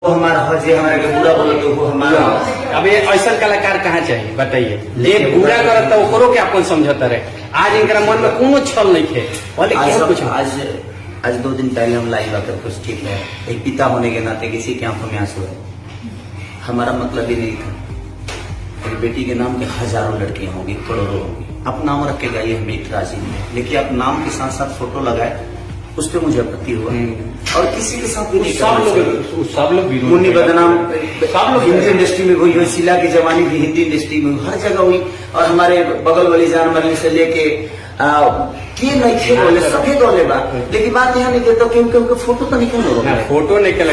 हमारा हजे हमारे के बुरा बोले तो वो हमारा। अब ये ऐसा कलाकार कहाँ चाहिए बताइए। एक बुरा करत तो ओकरो के अपन समझता रहे। आज इनका मन में कोनो छल नहीं थे। आज 2 दिन पहले हम लाइव आकर कुछ ठीक है, एक पिता होने के नाते किसी की आंखों में आंसू है। हमारा मतलब ही नहीं था। मेरी बेटी के नाम के हजारों लड़कियां होंगी, करोड़ों होंगी। आप नाम रख के गाइए, हमें इतराजी नहीं है, लेकिन आप नाम के साथ साथ फोटो लगाए उस पर मुझे आपत्ति हुआ। और किसी के साथ भी नहीं, सब लोग मुन्नी बदनाम सब लोग हिंदी इंडस्ट्री में हुई है, शीला की जवानी भी हिंदी इंडस्ट्री में हर जगह हुई। और हमारे बगल वाली जान मरने से लेके नहीं थे बोले सभी बोले बात, लेकिन बात यहाँ नहीं कहता क्योंकि उनके फोटो तो निकल फोटो निकल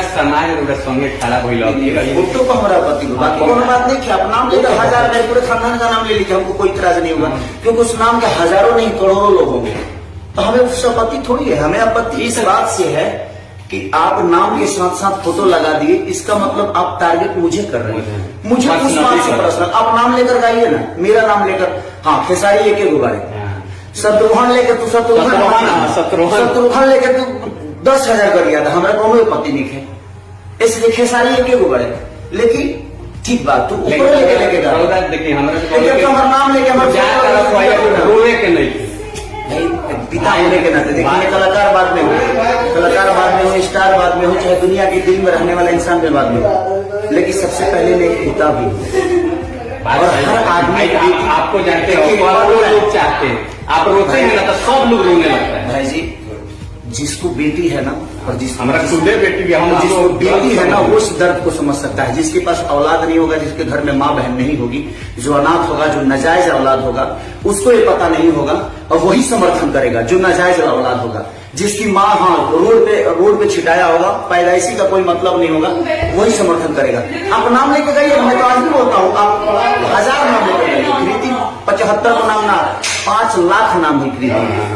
समाज संगे खड़ा फोटो को हमारा आपत्ति हुआ। बाकी कोनो बात नहीं कि आप नाम लेकर हजार नहीं, पूरे खानदान का नाम ले लीजिए, हमको कोई इतराज नहीं हुआ, क्योंकि उस नाम के हजारों नहीं करोड़ों लोग होंगे। तो हमें उससे आपत्ति थोड़ी है। हमें आपत्ति इस बात से है कि आप नाम के साथ साथ फोटो लगा दिए, इसका मतलब आप टारगेट मुझे कर रहे हैं। मुझे उस बात से पर्सनल आप नाम लेकर गाइए ना, मेरा नाम लेकर। हाँ, खेसारी एक गुब्बारे, शत्रुघ्न लेकर तू शत्रुघ्न लेकर तू 10,000 कर दिया था, हमारा कोनो आपत्ति नहीं है। इसलिए खेसारी एक गुब्बारे, लेकिन ठीक बात तू ऊपर लेके देखिए हमारा नाम लेके हमारे पिता होने के नाते देखिए, कलाकार बाद में हो, कलाकार बाद में हो, स्टार बाद में हो, चाहे दुनिया के दिल में रहने वाला इंसान के बाद में हो, लेकिन सबसे पहले मैं पिता भी हूँ। और हर आदमी आपको जानते हो लोग चाहते हैं, आप रोते हैं ना तो सब लोग रोने लगता है। भाई जी, जिसको बेटी है ना, और हमारा खुदे बेटी भी, हम जिसको बेटी है ना वो उस दर्द को समझ सकता है। जिसके पास औलाद नहीं होगा, जिसके घर में माँ बहन नहीं होगी, जो अनाथ होगा, जो नाजायज औलाद होगा, उसको ये पता नहीं होगा और वही समर्थन करेगा जो नाजायज औलाद होगा। जिसकी माँ रोड पे छिटाया होगा, पैदाइशी का कोई मतलब नहीं होगा, वही समर्थन करेगा। आप नाम लेके गइए, मैं तो आज भी बोलता हूँ, आप 1000 नाम लेकर गइए, कृति 75 को नाम ना 5 लाख नाम है कृति,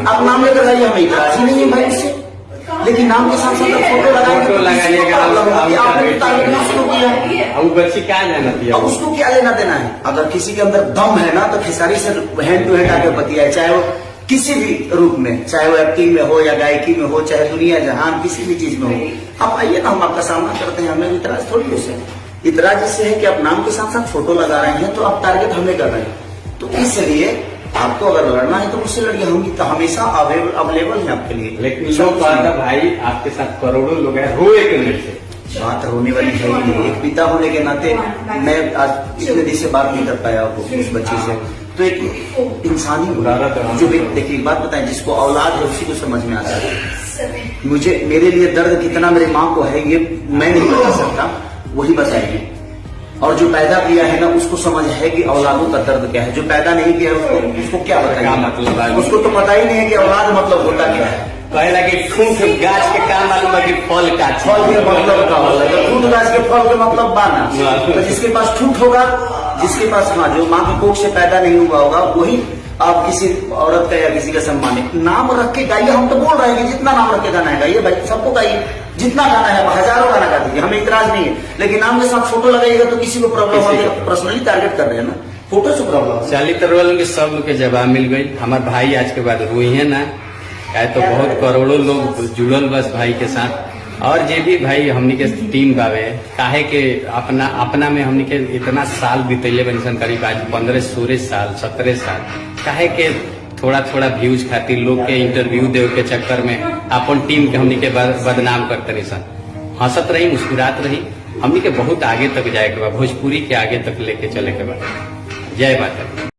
आप नाम लेकर गइए, हमें इतराज ही नहीं है भाई उससे। लेकिन नाम के साथ साथ फोटो लगाइएगा, उसको क्या लेना देना है। अगर किसी के अंदर दम है ना तो खेसारी से हैंड टू हैंड आके बतियाए, चाहे वो किसी भी रूप में, चाहे वो एक्टिंग में हो या गायकी में हो, चाहे दुनिया जहान किसी भी चीज में हो, आप आइए ना, हम आपका सामना करते हैं। हमें इतराज थोड़ी उससे, इतराज इससे है कि आप नाम के साथ साथ फोटो लगा रहे हैं तो आप टारगेट हमें कर रहे हैं। तो इसलिए आपको अगर लड़ना है तो मुझसे लड़िए, हम तो हमेशा अवेलेबल है आपके लिए। लेकिन लोग भाई आपके साथ करोड़ों लोग हैं, रोए के नहीं से बात रोने वाली है ही नहीं। एक पिता होने के नाते मैं आज इतने दिन से बात नहीं कर पाया उस बच्ची से, तो एक इंसानी जो देखिए बात बताएं, जिसको औलाद है उसी को समझ में आता है। मुझे मेरे लिए दर्द कितना मेरे माँ को है ये मैं नहीं बता सकता, वही बताएगी। और जो पैदा किया है ना उसको समझ है कि औलादों का दर्द क्या है। जो पैदा नहीं किया उसको क्या बताएगा मतलब है, उसको तो पता ही नहीं है कि औलाद मतलब होता क्या है। पहला कि ठूठ गाछ के काम मालूम है कि फल का, फल के मतलब का होता है, ठूठ गाछ के फल के मतलब बाना। तो जिसके पास ठूठ होगा, जिसके पास हाँ जो माँ के कोख से पैदा नहीं हुआ होगा, वही आप किसी औरत का या किसी का सम्मानित नाम रख के गाइए। हम तो बोल रहे हैं कि जितना नाम रख के गाना है गाइए भाई, सबको गाइए, जितना गाना है हजारों गाना गा दीजिए, हमें इतराज नहीं है। लेकिन नाम के साथ फोटो लगाइएगा तो किसी को प्रॉब्लम होगी, पर्सनली टारगेट कर रहे हैं ना, फोटो से प्रॉब्लम। चाली तरवालों के सब लोग के जवाब मिल गई। हमारे भाई आज के बाद रोई है ना, क्या तो बहुत करोड़ों लोग जुड़ल बस भाई के साथ। और जे भी भाई हमनी के टीम बावे काहे के अपना में हमनी के इतना साल बीतैले बन करीब आज 15-16 साल 17 साल, काहे के थोड़ा थोड़ा व्यूज खातिर लोग के इंटरव्यू दे के चक्कर में अपन टीम के हमनी के बदनाम करते रही सन। हंसत रही, मुस्कुरात रही, हमनी के बहुत आगे तक जाए के बाद, भोजपुरी के आगे तक लेके चले के बाद। जय माता।